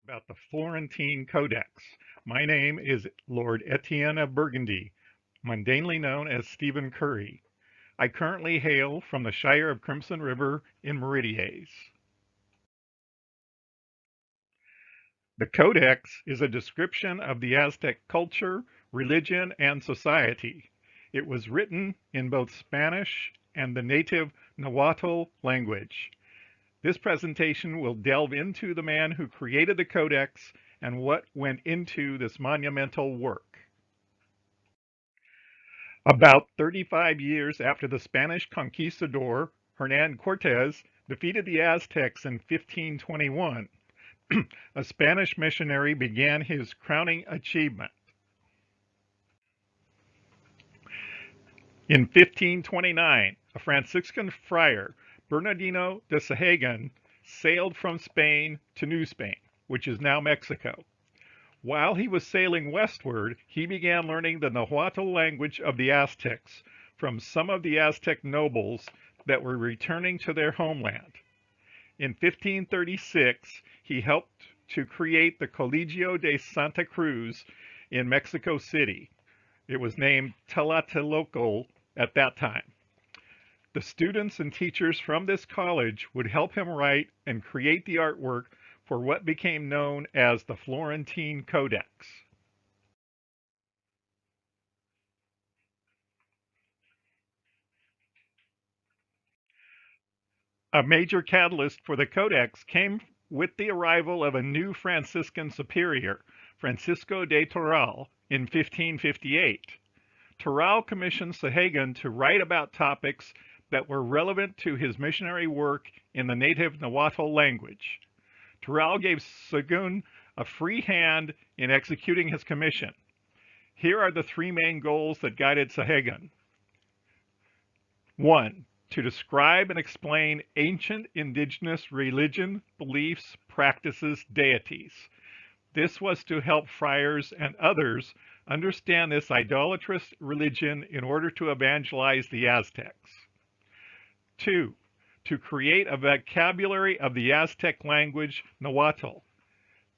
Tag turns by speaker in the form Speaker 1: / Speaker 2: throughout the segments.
Speaker 1: about the Florentine Codex. My name is Lord Etienne of Burgundy, mundanely known as Stephen Curry. I currently hail from the Shire of Crimson River in Meridies. The Codex is a description of the Aztec culture, religion, and society. It was written in both Spanish and the native Nahuatl language. This presentation will delve into the man who created the Codex and what went into this monumental work. About 35 years after the Spanish conquistador Hernan Cortes defeated the Aztecs in 1521, a Spanish missionary began his crowning achievement. In 1529, a Franciscan friar, Bernardino de Sahagun, sailed from Spain to New Spain, which is now Mexico. While he was sailing westward, he began learning the Nahuatl language of the Aztecs from some of the Aztec nobles that were returning to their homeland. In 1536, he helped to create the Colegio de Santa Cruz in Mexico City. It was named Tlatelolco at that time. The students and teachers from this college would help him write and create the artwork for what became known as the Florentine Codex. A major catalyst for the Codex came with the arrival of a new Franciscan superior, Francisco de Toral, in 1558. Toral commissioned Sahagun to write about topics that were relevant to his missionary work in the native Nahuatl language. Toral gave Sahagun a free hand in executing his commission. Here are the three main goals that guided Sahagun. 1. To describe and explain ancient indigenous religion, beliefs, practices, deities. This was to help friars and others understand this idolatrous religion in order to evangelize the Aztecs. 2. To create a vocabulary of the Aztec language, Nahuatl.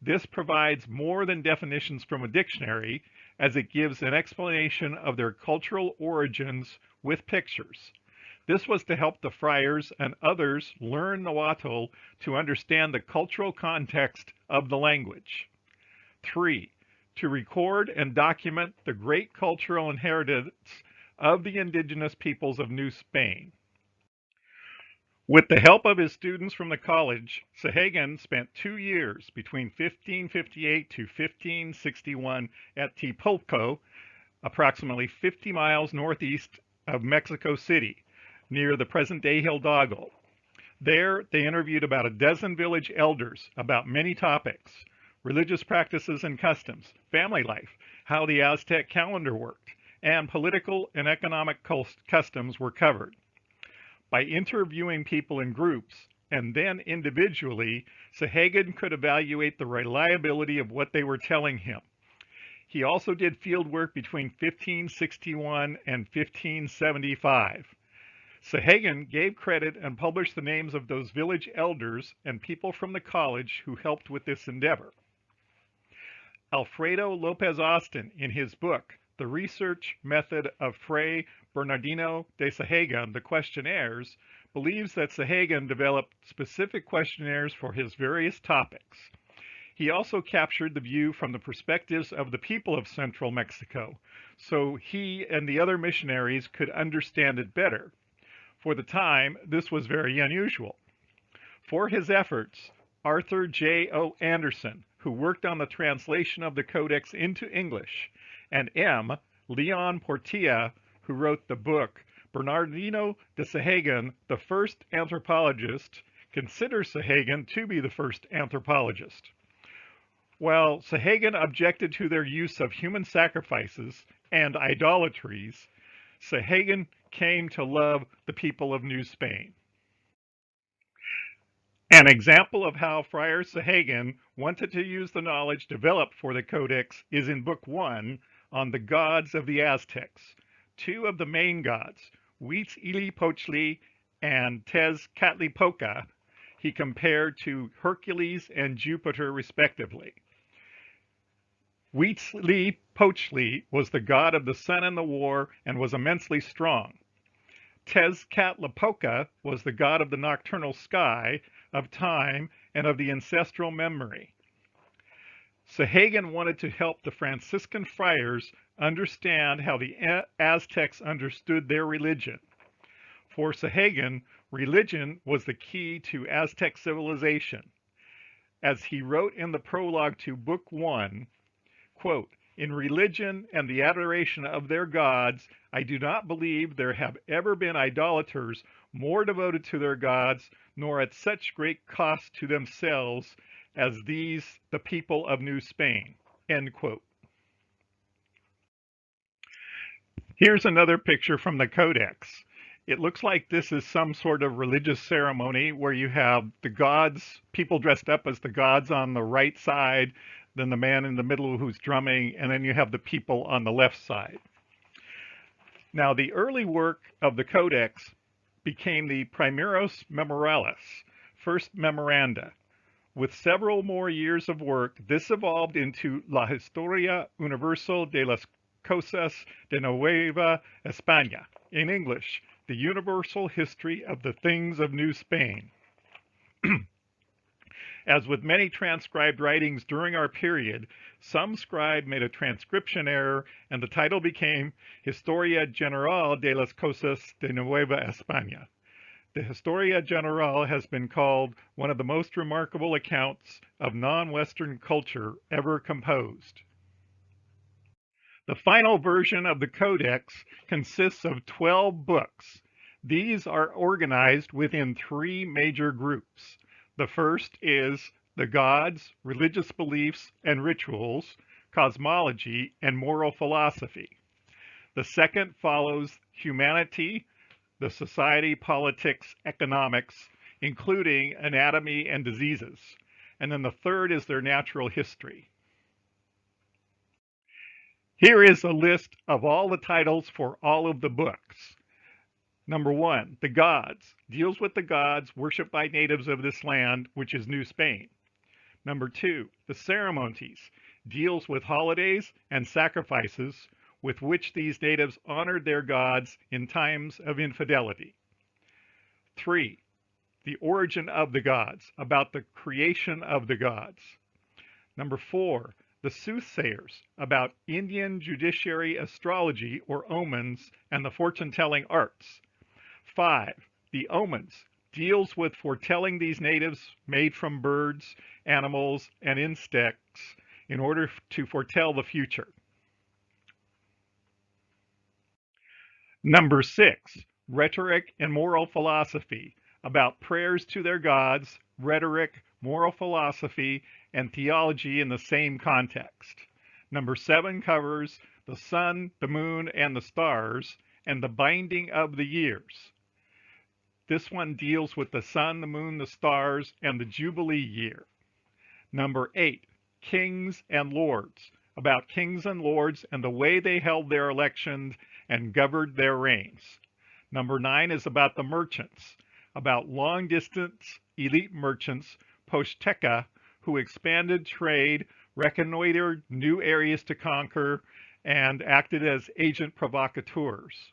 Speaker 1: This provides more than definitions from a dictionary, as it gives an explanation of their cultural origins with pictures. This was to help the friars and others learn Nahuatl to understand the cultural context of the language. 3. To record and document the great cultural inheritance of the indigenous peoples of New Spain. With the help of his students from the college, Sahagun spent 2 years between 1558 to 1561 at Tepulco, approximately 50 miles northeast of Mexico City, near the present-day Hidalgo. There, they interviewed about a dozen village elders about many topics: religious practices and customs, family life, how the Aztec calendar worked, and political and economic customs were covered. By interviewing people in groups and then individually, Sahagun could evaluate the reliability of what they were telling him. He also did field work between 1561 and 1575. Sahagun gave credit and published the names of those village elders and people from the college who helped with this endeavor. Alfredo Lopez Austin, in his book, The Research Method of Fray Bernardino de Sahagun, The Questionnaires, believes that Sahagun developed specific questionnaires for his various topics. He also captured the view from the perspectives of the people of central Mexico, so he and the other missionaries could understand it better. For the time, this was very unusual. For his efforts, Arthur J. O. Anderson, who worked on the translation of the Codex into English, and M. Leon Portilla, who wrote the book Bernardino de Sahagun, the First Anthropologist, consider Sahagun to be the first anthropologist. While Sahagun objected to their use of human sacrifices and idolatries, Sahagun came to love the people of New Spain. An example of how Friar Sahagun wanted to use the knowledge developed for the Codex is in Book 1 on the gods of the Aztecs. Two of the main gods, Huitzilopochtli and Tezcatlipoca, he compared to Hercules and Jupiter, respectively. Huitzilopochtli was the god of the sun and the war and was immensely strong. Tezcatlipoca was the god of the nocturnal sky, of time, and of the ancestral memory. Sahagan wanted to help the Franciscan friars understand how the Aztecs understood their religion. For Sahagan, religion was the key to Aztec civilization. As he wrote in the prologue to Book 1, quote, "In religion and the adoration of their gods, I do not believe there have ever been idolaters more devoted to their gods, nor at such great cost to themselves as these, the people of New Spain." End quote. Here's another picture from the Codex. It looks like this is some sort of religious ceremony where you have the gods, people dressed up as the gods on the right side, then the man in the middle who's drumming, and then you have the people on the left side. Now, the early work of the Codex became the Primeros Memoralis, first memoranda. With several more years of work, this evolved into La Historia Universal de las Cosas de Nueva España, in English, the Universal History of the Things of New Spain. As with many transcribed writings during our period, some scribe made a transcription error and the title became Historia General de las Cosas de Nueva España. The Historia General has been called one of the most remarkable accounts of non-Western culture ever composed. The final version of the Codex consists of 12 books. These are organized within 3 major groups. The first is the gods, religious beliefs and rituals, cosmology, and moral philosophy. The second follows humanity, the society, politics, economics, including anatomy and diseases. And then the third is their natural history. Here is a list of all the titles for all of the books. Number 1, the gods, deals with the gods worshipped by natives of this land, which is New Spain. Number 2, the ceremonies, deals with holidays and sacrifices with which these natives honored their gods in times of infidelity. 3, the origin of the gods, about the creation of the gods. Number 4, the soothsayers, about Indian judiciary astrology or omens and the fortune-telling arts. 5, the omens, deals with foretelling these natives made from birds, animals, and insects in order to foretell the future. Number 6, rhetoric and moral philosophy, about prayers to their gods, rhetoric, moral philosophy, and theology in the same context. Number 7 covers the sun, the moon, and the stars, and the binding of the years. This one deals with the sun, the moon, the stars, and the Jubilee year. Number 8, kings and lords, about kings and lords and the way they held their elections and governed their reigns. Number 9 is about the merchants, about long-distance elite merchants, Posteca, who expanded trade, reconnoitered new areas to conquer, and acted as agent provocateurs.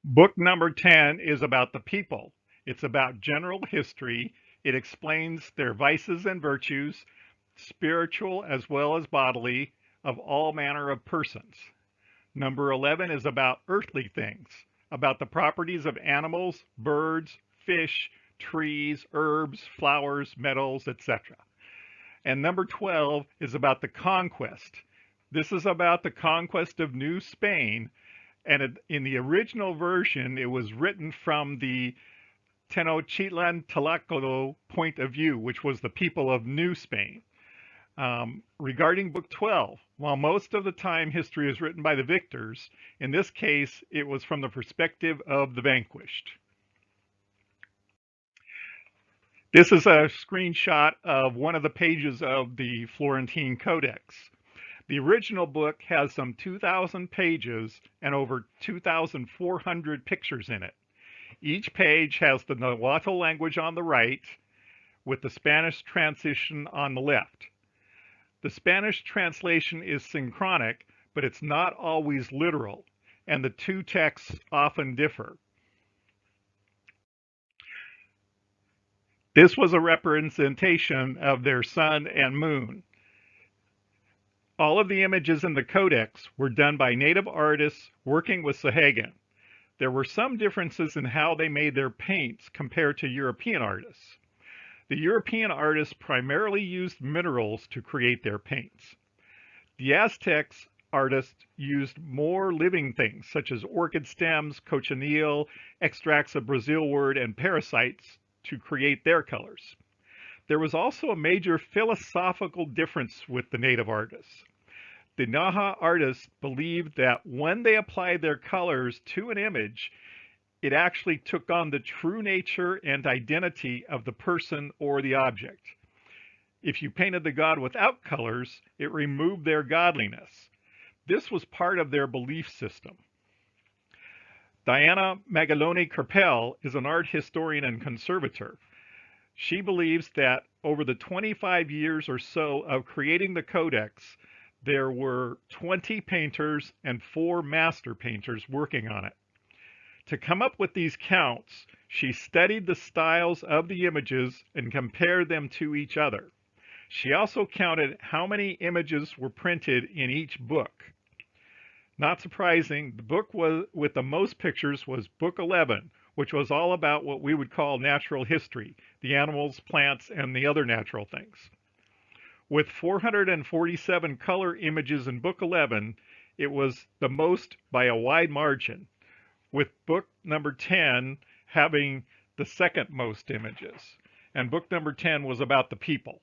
Speaker 1: Book number 10 is about the people. It's about general history. It explains their vices and virtues, spiritual as well as bodily, of all manner of persons. Number 11 is about earthly things, about the properties of animals, birds, fish, trees, herbs, flowers, metals, etc. And number 12 is about the conquest. This is about the conquest of New Spain, and in the original version, it was written from the Tenochtitlan Tlaloc point of view, which was the people of New Spain. Regarding Book 12, while most of the time history is written by the victors, in this case, it was from the perspective of the vanquished. This is a screenshot of one of the pages of the Florentine Codex. The original book has some 2,000 pages and over 2,400 pictures in it. Each page has the Nahuatl language on the right with the Spanish translation on the left. The Spanish translation is synchronic, but it's not always literal, and the two texts often differ. This was a representation of their sun and moon. All of the images in the codex were done by native artists working with Sahagan. There were some differences in how they made their paints compared to European artists. The European artists primarily used minerals to create their paints. The Aztecs artists used more living things such as orchid stems, cochineal, extracts of Brazilwort, and parasites to create their colors. There was also a major philosophical difference with the native artists. The Naha artists believed that when they applied their colors to an image, it actually took on the true nature and identity of the person or the object. If you painted the god without colors, it removed their godliness. This was part of their belief system. Diana Magaloni Kerpel is an art historian and conservator. She believes that over the 25 years or so of creating the codex, there were 20 painters and 4 master painters working on it. To come up with these counts, she studied the styles of the images and compared them to each other. She also counted how many images were printed in each book. Not surprising, the book with the most pictures was Book 11, which was all about what we would call natural history, the animals, plants, and the other natural things. With 447 color images in Book 11, it was the most by a wide margin, with book number 10 having the second most images. And book number 10 was about the people.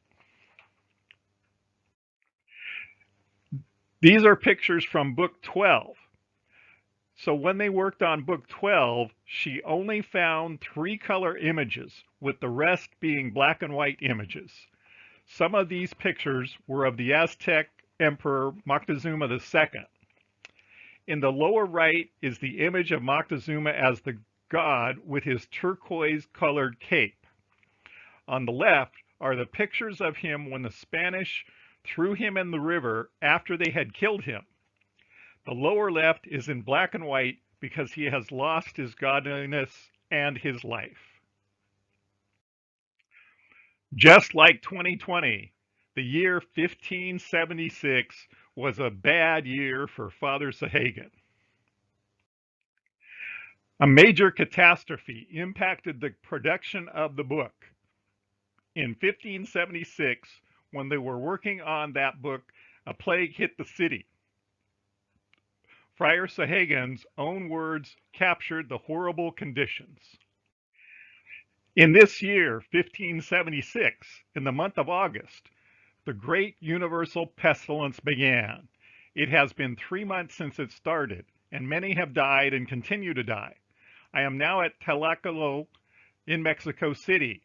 Speaker 1: These are pictures from book 12. So when they worked on book 12, she only found 3 color images, with the rest being black and white images. Some of these pictures were of the Aztec Emperor Moctezuma II. In the lower right is the image of Moctezuma as the god with his turquoise-colored cape. On the left are the pictures of him when the Spanish threw him in the river after they had killed him. The lower left is in black and white because he has lost his godliness and his life. Just like 2020, the year 1576 was a bad year for Father Sahagan. A major catastrophe impacted the production of the book. In 1576, when they were working on that book, a plague hit the city. Friar Sahagan's own words captured the horrible conditions. In this year, 1576, in the month of August, the great universal pestilence began. It has been 3 months since it started, and many have died and continue to die. I am now at Tlatelolco in Mexico City,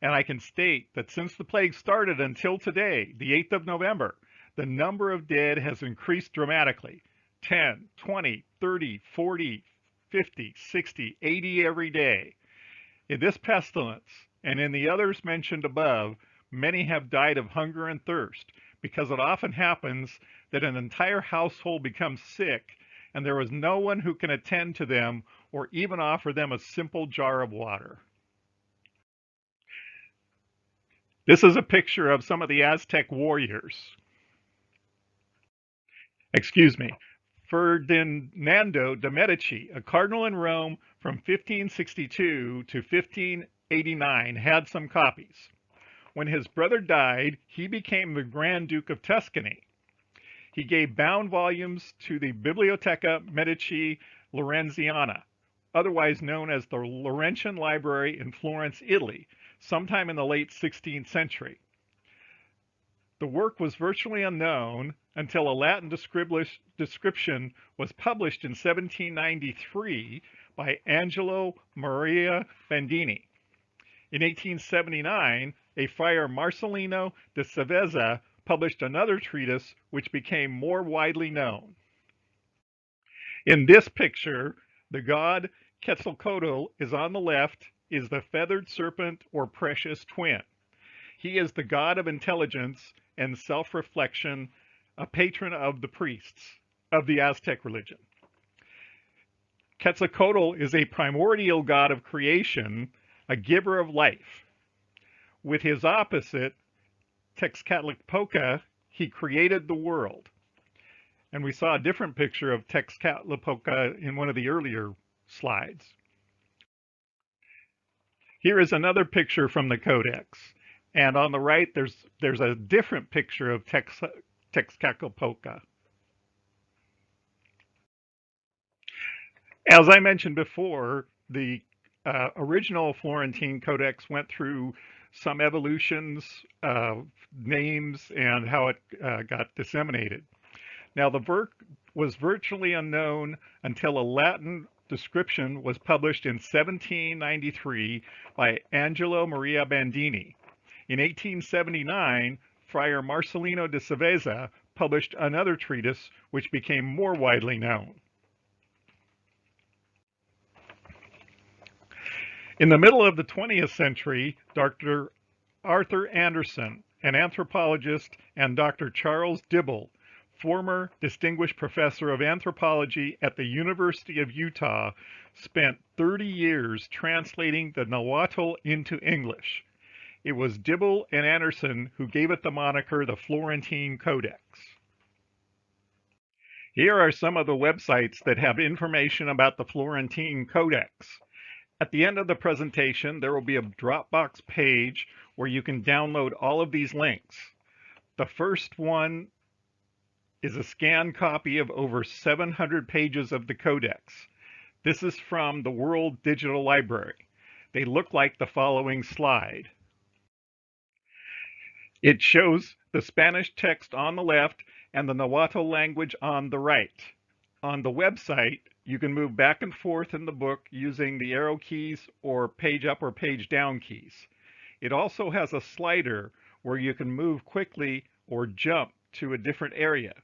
Speaker 1: and I can state that since the plague started until today, the 8th of November, the number of dead has increased dramatically. 10, 20, 30, 40, 50, 60, 80 every day. In this pestilence, and in the others mentioned above, many have died of hunger and thirst, because it often happens that an entire household becomes sick, and there is no one who can attend to them or even offer them a simple jar of water. This is a picture of some of the Aztec warriors. Excuse me. Ferdinando de' Medici, a cardinal in Rome from 1562 to 1589, had some copies. When his brother died, he became the Grand Duke of Tuscany. He gave bound volumes to the Biblioteca Medici Lorenziana, otherwise known as the Laurentian Library in Florence, Italy, sometime in the late 16th century. The work was virtually unknown until a Latin description was published in 1793 by Angelo Maria Bandini. In 1879, a friar Marcellino de Saavezza published another treatise which became more widely known. In this picture, the god Quetzalcoatl is on the left, is the feathered serpent or precious twin. He is the god of intelligence and self-reflection, a patron of the priests of the Aztec religion. Quetzalcoatl is a primordial god of creation, a giver of life. With his opposite, Tezcatlipoca, he created the world. And we saw a different picture of Tezcatlipoca in one of the earlier slides. Here is another picture from the Codex. And on the right, there's a different picture of Tezcatlipoca. As I mentioned before, the original Florentine Codex went through some evolutions of names and how it got disseminated. Now, the work was virtually unknown until a Latin description was published in 1793 by Angelo Maria Bandini. In 1879, Friar Marcelino de Saavedra published another treatise which became more widely known. In the middle of the 20th century, Dr. Arthur Anderson, an anthropologist, and Dr. Charles Dibble, former distinguished professor of anthropology at the University of Utah, spent 30 years translating the Nahuatl into English. It was Dibble and Anderson who gave it the moniker the Florentine Codex. Here are some of the websites that have information about the Florentine Codex. At the end of the presentation, there will be a Dropbox page where you can download all of these links. The first one is a scanned copy of over 700 pages of the Codex. This is from the World Digital Library. They look like the following slide. It shows the Spanish text on the left and the Nahuatl language on the right. On the website, you can move back and forth in the book using the arrow keys or page up or page down keys. It also has a slider where you can move quickly or jump to a different area.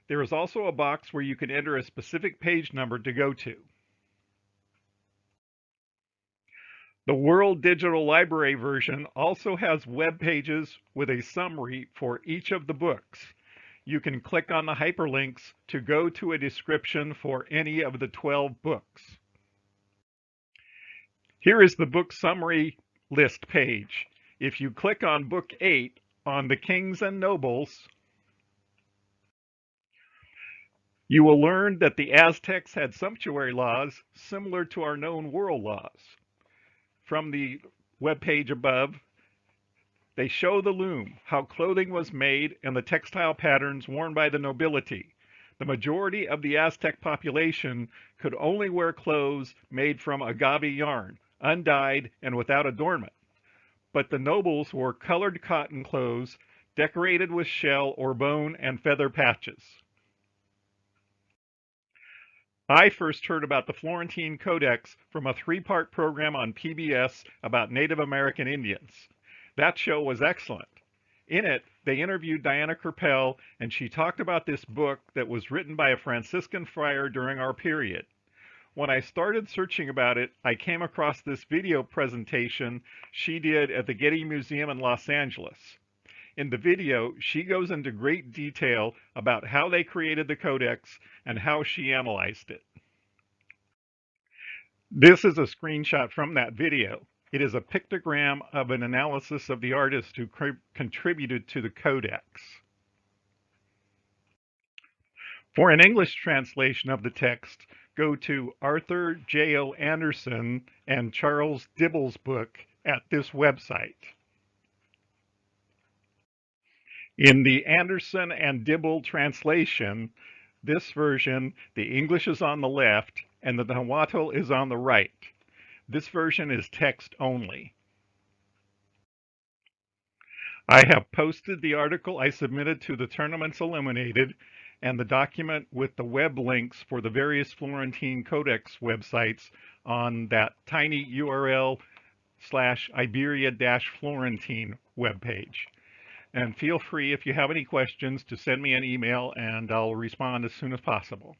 Speaker 1: There is also a box where you can enter a specific page number to go to. The World Digital Library version also has web pages with a summary for each of the books. You can click on the hyperlinks to go to a description for any of the 12 books. Here is the book summary list page. If you click on Book 8 on the Kings and Nobles, you will learn that the Aztecs had sumptuary laws similar to our known world laws. From the web page above, they show the loom, how clothing was made, and the textile patterns worn by the nobility. The majority of the Aztec population could only wear clothes made from agave yarn, undyed and without adornment. But the nobles wore colored cotton clothes decorated with shell or bone and feather patches. I first heard about the Florentine Codex from a 3-part program on PBS about Native American Indians. That show was excellent. In it, they interviewed Diana Kerpel, and she talked about this book that was written by a Franciscan friar during our period. When I started searching about it, I came across this video presentation she did at the Getty Museum in Los Angeles. In the video, she goes into great detail about how they created the Codex and how she analyzed it. This is a screenshot from that video. It is a pictogram of an analysis of the artist who contributed to the Codex. For an English translation of the text, go to Arthur J.O. Anderson and Charles Dibble's book at this website. In the Anderson and Dibble translation, this version, the English is on the left and the Nahuatl is on the right. This version is text only. I have posted the article I submitted to the Tournaments Illuminated and the document with the web links for the various Florentine Codex websites on that tiny URL /Iberia-Florentine webpage. And feel free, if you have any questions, to send me an email and I'll respond as soon as possible.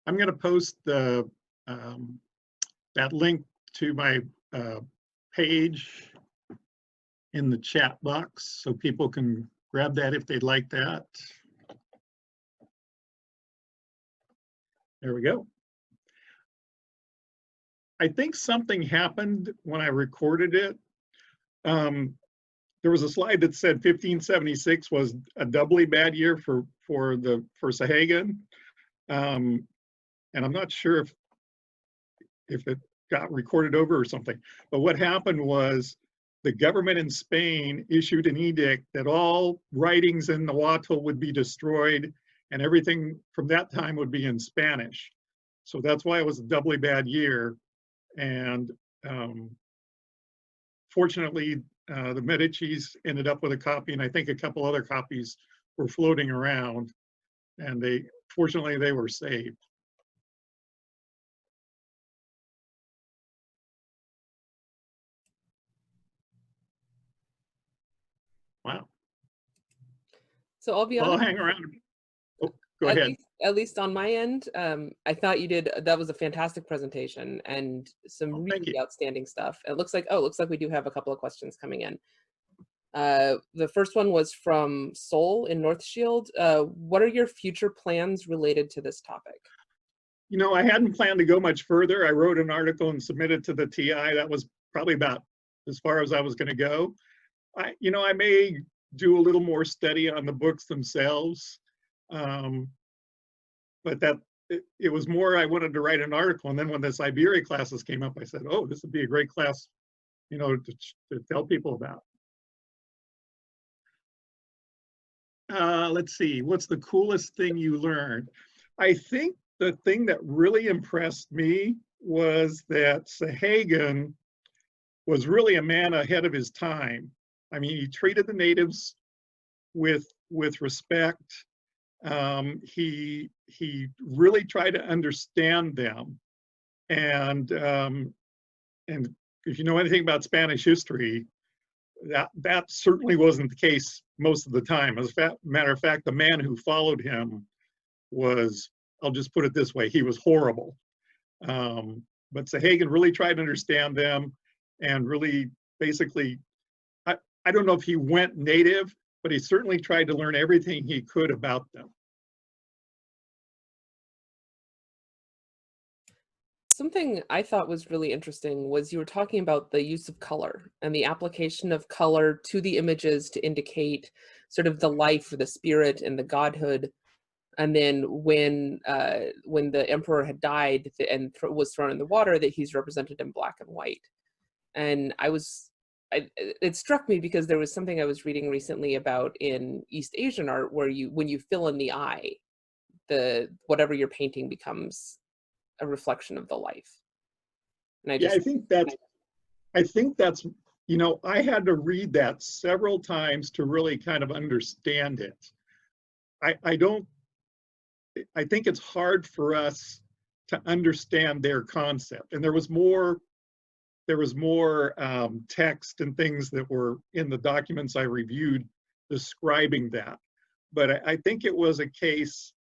Speaker 2: I'm going to post the um, that link to my page in the chat box so people can grab that if they'd like that. There we go. I think something happened when I recorded it. There was a slide that said 1576 was a doubly bad year for Sahagan, and I'm not sure if it got recorded over or something. But what happened was the government in Spain issued an edict that all writings in Nahuatl would be destroyed, and everything from that time would be in Spanish. So that's why it was a doubly bad year. And fortunately, the Medicis ended up with a copy, and I think a couple other copies were floating around, and fortunately they were saved. Wow.
Speaker 3: So I'll be
Speaker 2: Well,
Speaker 3: honest.
Speaker 2: I'll hang around. Oh, go ahead.
Speaker 3: At least on my end, I thought that was a fantastic presentation and some really outstanding stuff. It looks like we do have a couple of questions coming in. The first one was from Sol in North Shield. What are your future plans related to this topic?
Speaker 2: You know, I hadn't planned to go much further. I wrote an article and submitted to the TI. That was probably about as far as I was going to go. I may do a little more study on the books themselves, but it was more I wanted to write an article. And then when the Siberia classes came up, I said, oh, this would be a great class, to tell people about. Let's see, what's the coolest thing you learned? I think the thing that really impressed me was that Sahagan was really a man ahead of his time. I mean, he treated the natives with respect. He really tried to understand them, and if you know anything about Spanish history, that certainly wasn't the case most of the time. As a matter of fact, the man who followed him was, I'll just put it this way, he was horrible. But Sahagan really tried to understand them and really basically, I don't know if he went native, but he certainly tried to learn everything he could about them.
Speaker 3: Something I thought was really interesting was you were talking about the use of color and the application of color to the images to indicate sort of the life or the spirit and the godhood. And then when the emperor had died and was thrown in the water, that he's represented in black and white. And it struck me because there was something I was reading recently about in East Asian art where when you fill in the eye, whatever you're painting becomes a reflection of the life. And
Speaker 2: I think that's, I had to read that several times to really kind of understand it. I think it's hard for us to understand their concept. And there was more text and things that were in the documents I reviewed describing that. But I think it was a case,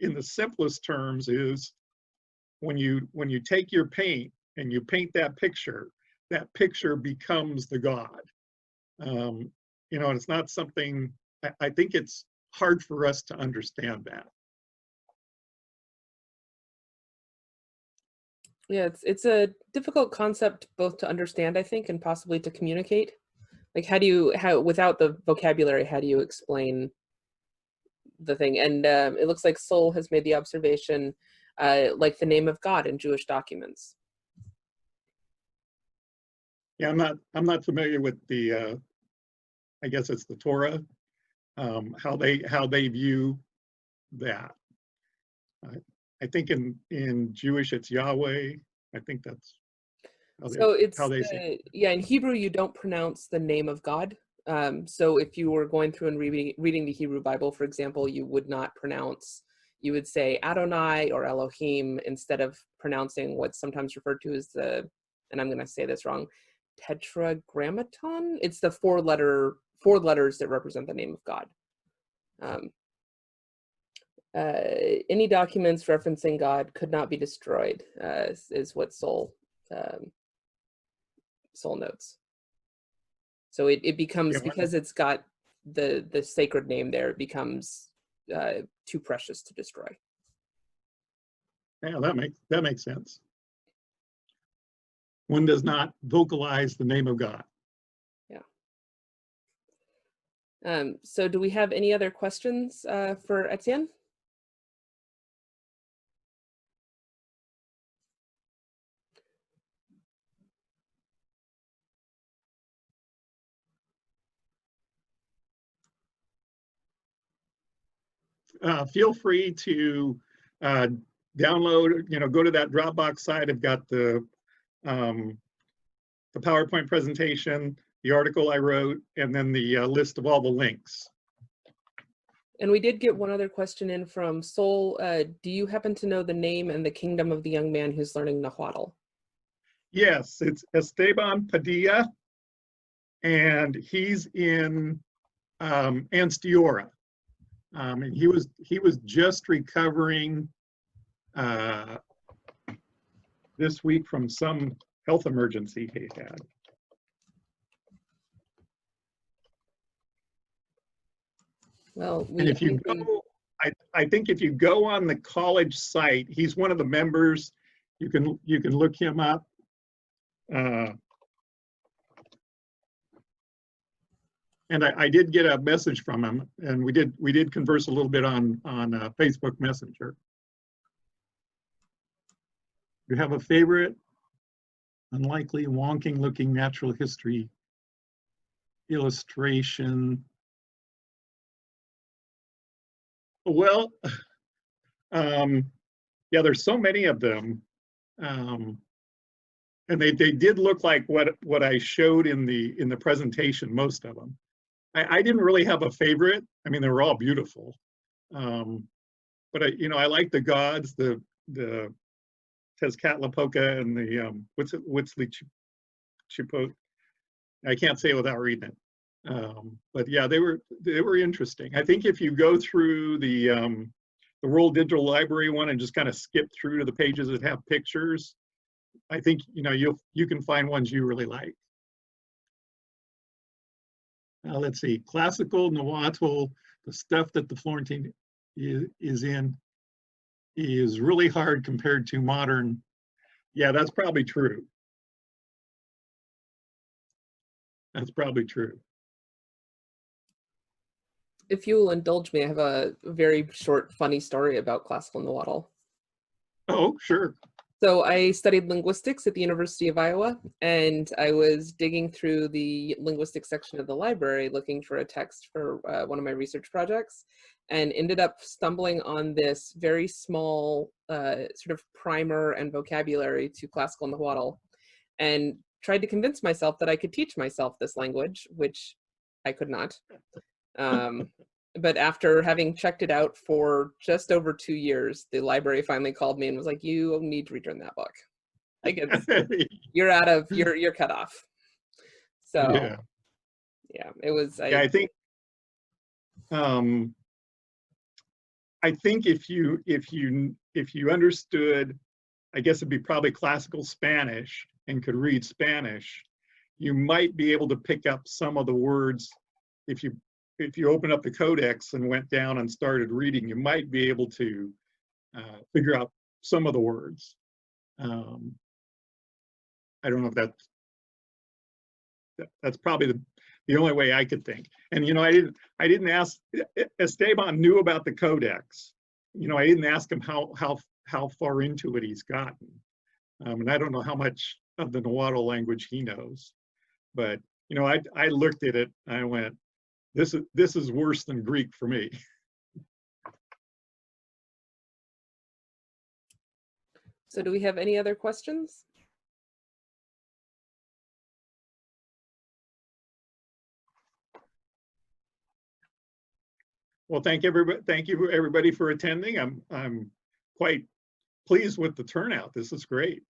Speaker 2: in the simplest terms, is when you take your paint and you paint that picture becomes the god. And it's not something, I think it's hard for us to understand that.
Speaker 3: Yeah, it's a difficult concept both to understand, I think, and possibly to communicate. Like, without the vocabulary, how do you explain the thing? And it looks like Sol has made the observation, like the name of God in Jewish documents.
Speaker 2: Yeah, I'm not familiar with the, I guess it's the Torah, how they view that. I think in Jewish it's Yahweh. I think that's how they say.
Speaker 3: Yeah, in Hebrew you don't pronounce the name of God. So if you were going through and reading the Hebrew Bible, for example, you would say Adonai or Elohim instead of pronouncing what's sometimes referred to as and I'm going to say this wrong, tetragrammaton. It's the four letters that represent the name of God. Any documents referencing God could not be destroyed, is what Soul notes. So it becomes,
Speaker 2: Yeah,
Speaker 3: because it's got the sacred name there, it becomes too precious to destroy.
Speaker 2: yeah, that makes sense. One does not vocalize the name of God.
Speaker 3: Yeah. So do we have any other questions for Etienne?
Speaker 2: Feel free to download, go to that Dropbox site. I've got the PowerPoint presentation, the article I wrote, and then the list of all the links.
Speaker 3: And we did get one other question in from Soul. Do you happen to know the name and the kingdom of the young man who's learning Nahuatl?
Speaker 2: Yes, it's Esteban Padilla, and he's in Anstiora. And he was just recovering this week from some health emergency he had.
Speaker 3: Well,
Speaker 2: And if you go, I think if you go on the college site, he's one of the members. You can look him up. And I did get a message from him, and we did converse a little bit on Facebook Messenger. You have a favorite unlikely wonking looking natural history illustration? Well, yeah, there's so many of them, and they did look like what I showed in the presentation. Most of them. I didn't really have a favorite. I mean, they were all beautiful, but I like the gods, the Tezcatlipoca and the Huitzilichipotle. I can't say it without reading it. But yeah, they were interesting. I think if you go through the World Digital Library one and just kind of skip through to the pages that have pictures, I think you can find ones you really like. Let's see, classical Nahuatl, the stuff that the Florentine is in is really hard compared to modern. Yeah, that's probably true. That's probably true.
Speaker 3: If you will indulge me, I have a very short, funny story about classical Nahuatl.
Speaker 2: Oh, sure.
Speaker 3: So I studied linguistics at the University of Iowa, and I was digging through the linguistics section of the library looking for a text for one of my research projects, and ended up stumbling on this very small sort of primer and vocabulary to classical Nahuatl, and tried to convince myself that I could teach myself this language, which I could not. But after having checked it out for just over 2 years, the library finally called me and was like, "You need to return that book. Like, you're cut off." So yeah, it was.
Speaker 2: Yeah, I think if you understood, I guess it'd be probably classical Spanish and could read Spanish, you might be able to pick up some of the words. If you open up the codex and went down and started reading, you might be able to figure out some of the words. I don't know if that's probably the only way I could think. And I didn't ask. Esteban knew about the codex. I didn't ask him how far into it he's gotten, and I don't know how much of the Nahuatl language he knows. But I looked at it and I went, this is worse than Greek for me.
Speaker 3: So do we have any other questions?
Speaker 2: Well, thank you everybody for attending. I'm quite pleased with the turnout. This is great.